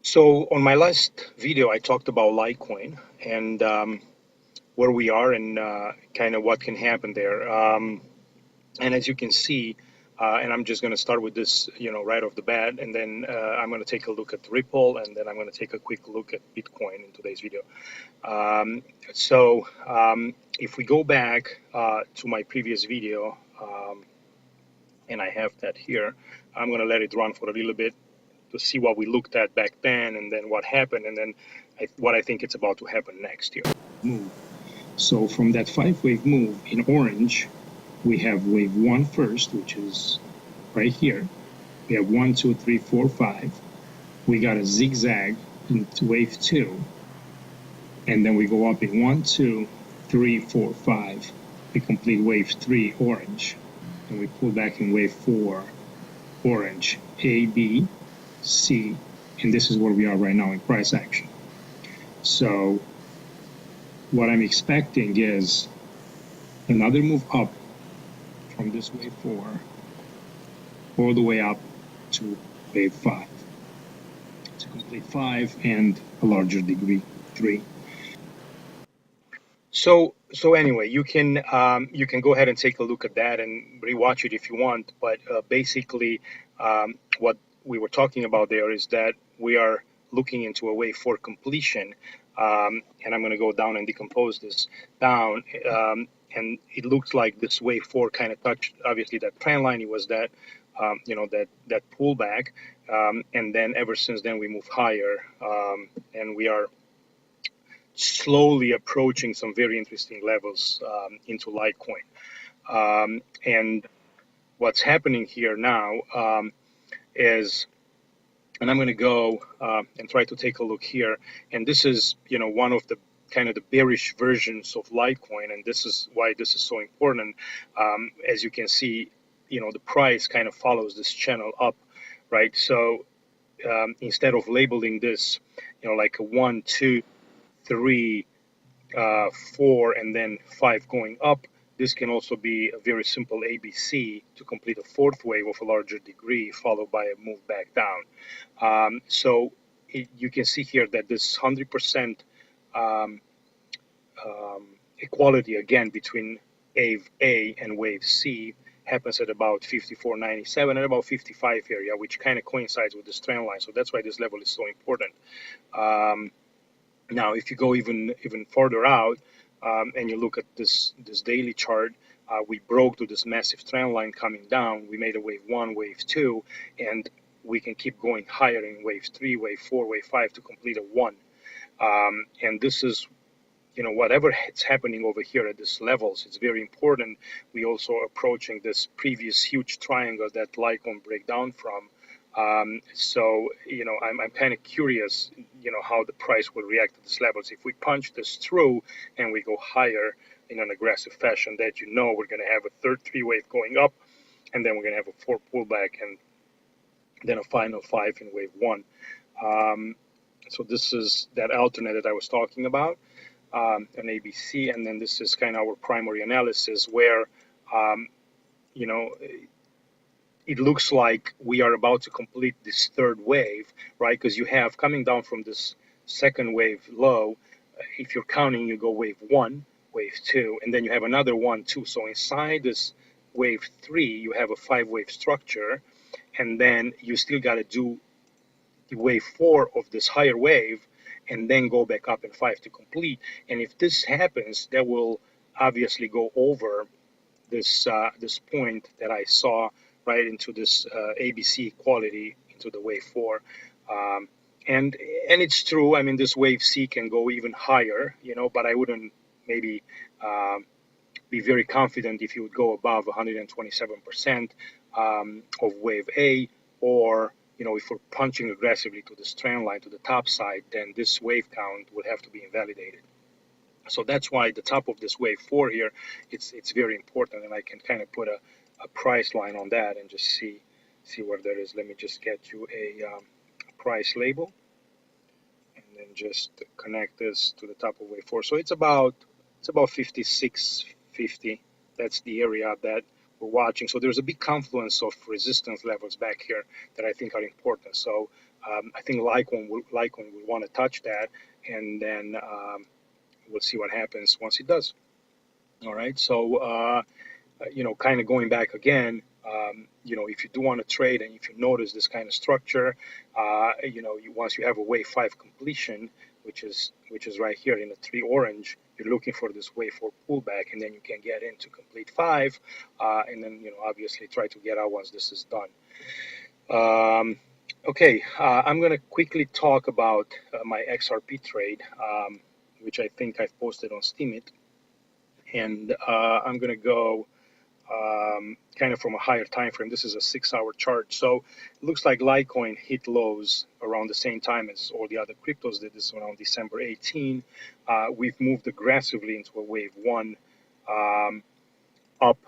So on my last video, I talked about Litecoin and where we are and kind of what can happen there. And as you can see, and I'm just going to start with this, right off the bat, and then I'm going to take a look at Ripple, and then I'm going to take a quick look at Bitcoin in today's video. If we go back to my previous video, and I have that here, I'm going to let it run for a little bit to see what we looked at back then, and then what happened, and then what I think it's about to happen next here. Move. So from that 5-wave move in orange, we have wave 1 first, which is right here. We have 1, 2, 3, 4, 5. We got a zigzag into wave 2, and then we go up in 1, 2, 3, 4, 5. We complete wave 3 orange, and we pull back in wave 4 orange. A, B, C, and this is where we are right now in price action. So what I'm expecting is another move up from this wave 4 all the way up to wave 5 to complete 5 and a larger degree 3. So anyway, you can go ahead and take a look at that and rewatch it if you want. But basically, what we were talking about there is that we are looking into a wave 4 completion, and I'm going to go down and decompose this down. And it looks like this wave 4 kind of touched obviously that trend line. It was that that pullback, and then ever since then we move higher, and we are slowly approaching some very interesting levels into Litecoin. And what's happening here now is, and I'm going to go and try to take a look here. And this is, one of the kind of the bearish versions of Litecoin, and this is why this is so important. As you can see, the price kind of follows this channel up, right? So instead of labeling this, like a 1, 2, 3, 4, and then 5 going up, this can also be a very simple ABC to complete a 4th wave of a larger degree, followed by a move back down. You can see here that this 100% equality again between wave A and wave C happens at about 54.97 and about 55 area, which kind of coincides with this trend line. So that's why this level is so important. Now, if you go even further out and you look at this daily chart, we broke to this massive trend line coming down. We made a wave 1, wave 2, and we can keep going higher in wave 3, wave 4, wave 5 to complete a 1. And this is, whatever is happening over here at these levels, it's very important. We also are approaching this previous huge triangle that Litecoin break down from. I'm kind of curious, how the price will react to these levels. If we punch this through and we go higher in an aggressive fashion, that we're going to have a 3rd 3-wave going up, and then we're going to have a 4 pullback, and then a final 5 in wave 1. So this is that alternate that I was talking about, an ABC, and then this is kind of our primary analysis where, it looks like we are about to complete this 3rd wave, right? Because you have coming down from this 2nd wave low, if you're counting, you go wave 1, wave 2, and then you have another 1, 2. So inside this wave 3, you have a 5-wave structure, and then you still got to do the wave 4 of this higher wave, and then go back up in 5 to complete. And if this happens, that will obviously go over this this point that I saw right into this ABC equality into the wave 4. And it's true. I mean, this wave C can go even higher, but I wouldn't maybe be very confident if you would go above 127% of wave A, or if we're punching aggressively to this trend line to the top side, then this wave count would have to be invalidated. So that's why the top of this wave 4 here, it's very important, and I can kind of put a price line on that and just see where that is. Let me just get you a price label, and then just connect this to the top of wave 4. So it's about 56.50. That's the area that we're watching. So there's a big confluence of resistance levels back here that I think are important. So I think Litecoin will want to touch that, and then we'll see what happens once it does. All right, so kind of going back again, if you do want to trade and if you notice this kind of structure, once you have a wave 5 completion, which is right here in the 3 orange, you're looking for this wave 4 pullback, and then you can get into complete 5, and then obviously try to get out once this is done. Okay, I'm going to quickly talk about my XRP trade, which I think I've posted on Steemit, and I'm going to go kind of from a higher time frame. This is a 6-hour chart, so it looks like Litecoin hit lows around the same time as all the other cryptos did. This around December 18. We've moved aggressively into a wave 1 up.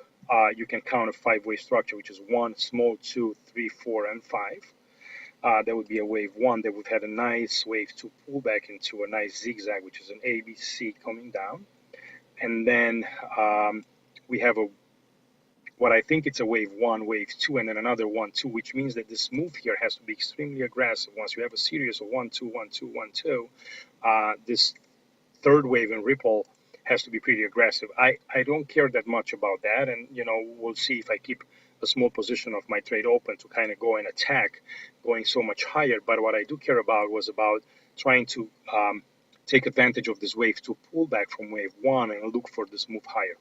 You can count a 5-wave structure, which is 1, small, 2, 3, 4, and 5. That would be a wave 1. Then we've had a nice wave 2 pullback into a nice zigzag, which is an ABC coming down, and then we have what I think it's a wave 1, wave 2, and then another 1, 2, which means that this move here has to be extremely aggressive. Once you have a series of 1, 2, 1, 2, 1, 2, this third wave in Ripple has to be pretty aggressive. I don't care that much about that, and we'll see if I keep a small position of my trade open to kind of go and attack going so much higher. But what I do care about was about trying to take advantage of this wave 2 pullback from wave 1 and look for this move higher.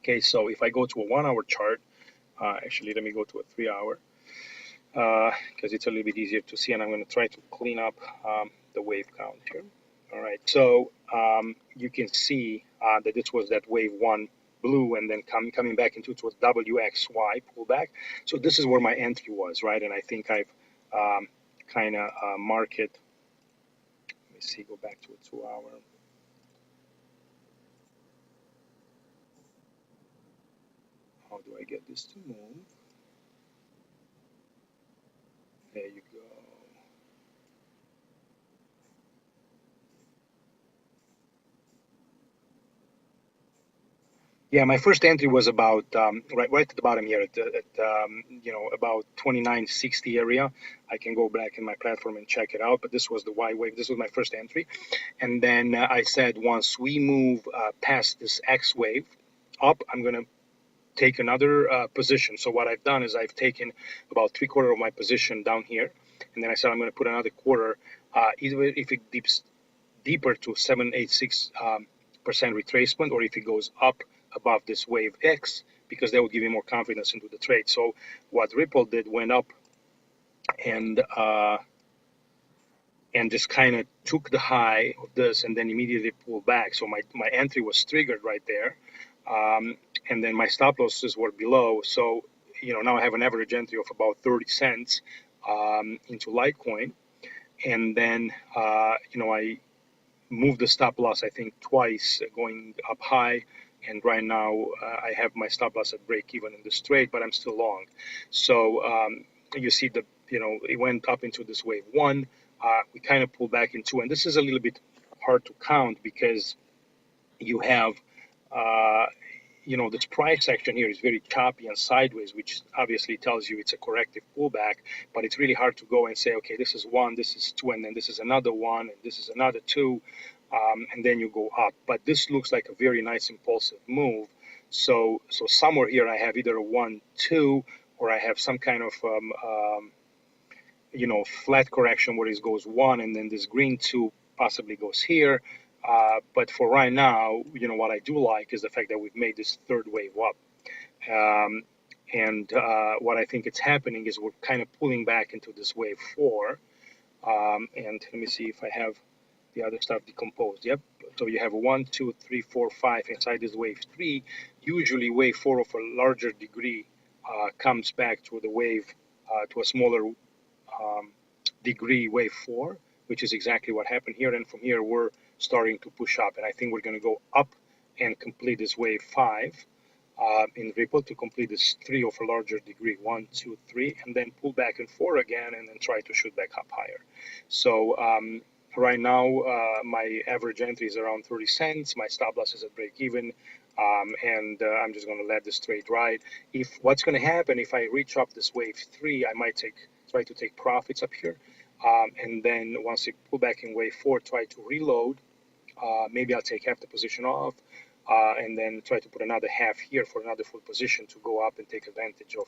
Okay, so if I go to a 1-hour chart, actually let me go to a 3-hour, because it's a little bit easier to see, and I'm going to try to clean up the wave count here. All right, so you can see that this was that wave 1 blue, and then coming back into a WXY pullback. So this is where my entry was, right? And I think I've kind of marked it. Let me see, go back to a 2-hour. How do I get this to move? There you go. Yeah, my first entry was about right at the bottom here at about 2960 area. I can go back in my platform and check it out, but this was the Y wave. This was my first entry, and then I said once we move past this X wave up, I'm gonna take another position. So what I've done is I've taken about 3/4 of my position down here, and then I said I'm going to put another quarter, either if it dips deeper to 786% retracement, or if it goes up above this wave X, because that would give me more confidence into the trade. So what Ripple did, went up and just kind of took the high of this and then immediately pulled back. So my entry was triggered right there. And then my stop losses were below. So, now I have an average entry of about 30 cents into Litecoin. And then, I moved the stop loss, I think, twice going up high. And right now I have my stop loss at break even in this trade, but I'm still long. So you see it went up into this wave 1. We kind of pulled back into, and this is a little bit hard to count because you have, this price action here is very choppy and sideways, which obviously tells you it's a corrective pullback, but it's really hard to go and say, okay, this is 1, this is 2, and then this is another 1, and this is another 2, and then you go up. But this looks like a very nice impulsive move. So somewhere here I have either a 1, 2, or I have some kind of, flat correction where it goes 1, and then this green 2 possibly goes here. But for right now, what I do like is the fact that we've made this third wave up. And what I think it's happening is we're kind of pulling back into this wave 4. And let me see if I have the other stuff decomposed. Yep. So you have a 1, 2, 3, 4, 5 inside this wave 3. Usually wave 4 of a larger degree comes back to the wave, to a smaller degree, wave 4, which is exactly what happened here. And from here, we're starting to push up. And I think we're going to go up and complete this wave 5 in Ripple to complete this 3 of a larger degree, 1, 2, 3, and then pull back in 4 again, and then try to shoot back up higher. So right now, my average entry is around 30 cents. My stop loss is at break even. And I'm just going to let this trade ride. What's going to happen if I reach up this wave 3, I might try to take profits up here. and then once it pull back in wave 4, try to reload. Maybe I'll take half the position off, and then try to put another half here for another full position to go up and take advantage of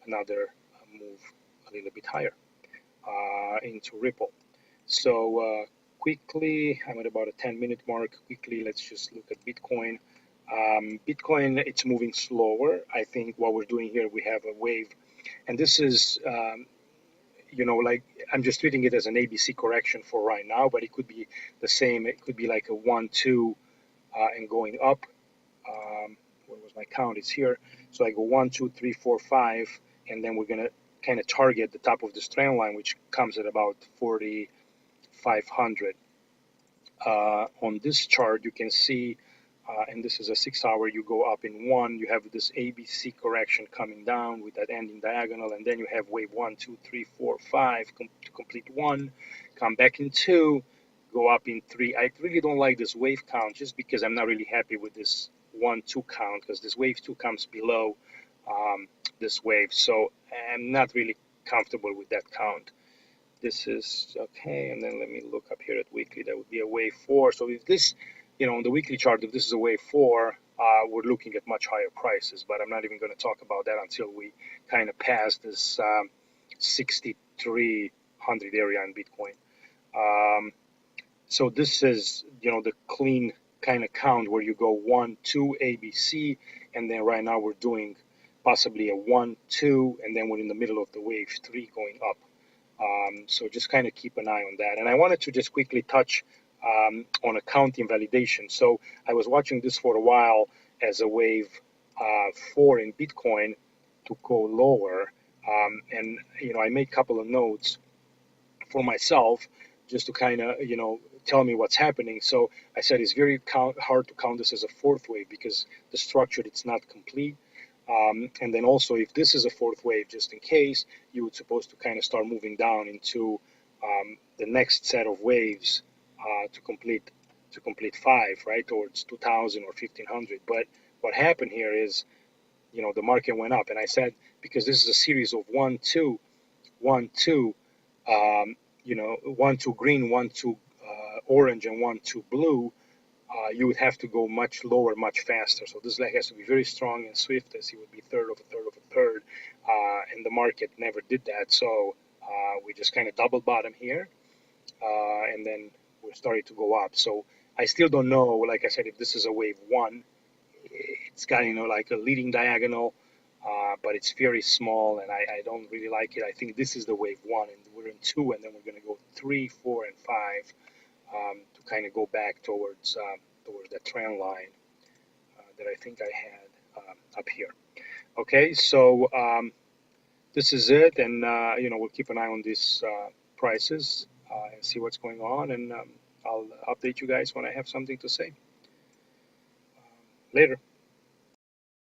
another move a little bit higher into Ripple. So quickly, I'm at about a 10-minute mark. Quickly, let's just look at Bitcoin. Bitcoin, it's moving slower. I think what we're doing here, we have a wave, and this is, like I'm just treating it as an ABC correction for right now, but it could be the same. It could be like a 1, 2, and going up. Where was my count? It's here. So I go 1, 2, 3, 4, 5, and then we're gonna kind of target the top of this trend line, which comes at about 4,500. On this chart, you can see, and this is a 6-hour, you go up in 1, you have this ABC correction coming down with that ending diagonal, and then you have wave 1, 2, 3, 4, 5 to complete 1, come back in 2, go up in 3. I really don't like this wave count just because I'm not really happy with this 1, 2 count, because this wave 2 comes below this wave, so I'm not really comfortable with that count. This is okay, and then let me look up here at weekly. That would be a wave 4. So if this, on the weekly chart, if this is a wave 4, we're looking at much higher prices, but I'm not even going to talk about that until we kind of pass this 6,300 area in Bitcoin. So this is, the clean kind of count where you go 1, 2 ABC, and then right now we're doing possibly a 1, 2, and then we're in the middle of the wave 3 going up. So just kind of keep an eye on that. And I wanted to just quickly touch on accounting validation. So I was watching this for a while as a wave 4 in Bitcoin to go lower. And, I made a couple of notes for myself just to kind of, tell me what's happening. So I said it's very hard to count this as a 4th wave because the structure, it's not complete. And then also, if this is a 4th wave, just in case, you would supposed to kind of start moving down into the next set of waves to complete 5, right, towards 2,000 or 1,500. But what happened here is, the market went up, and I said because this is a series of 1, 2, 1, 2, 1, 2 green, 1, 2 orange, and 1, 2 blue. You would have to go much lower, much faster. So this leg has to be very strong and swift, as it would be third of a third of a third. And the market never did that. So we just kind of double bottom here. And then we're starting to go up. So I still don't know, like I said, if this is a wave 1. It's got, like a leading diagonal, but it's very small, and I don't really like it. I think this is the wave 1, and we're in 2, and then we're going to go 3, 4, and 5. To kind of go back towards that trend line that I think I had up here. Okay, so this is it, and we'll keep an eye on these prices and see what's going on, and I'll update you guys when I have something to say. Later.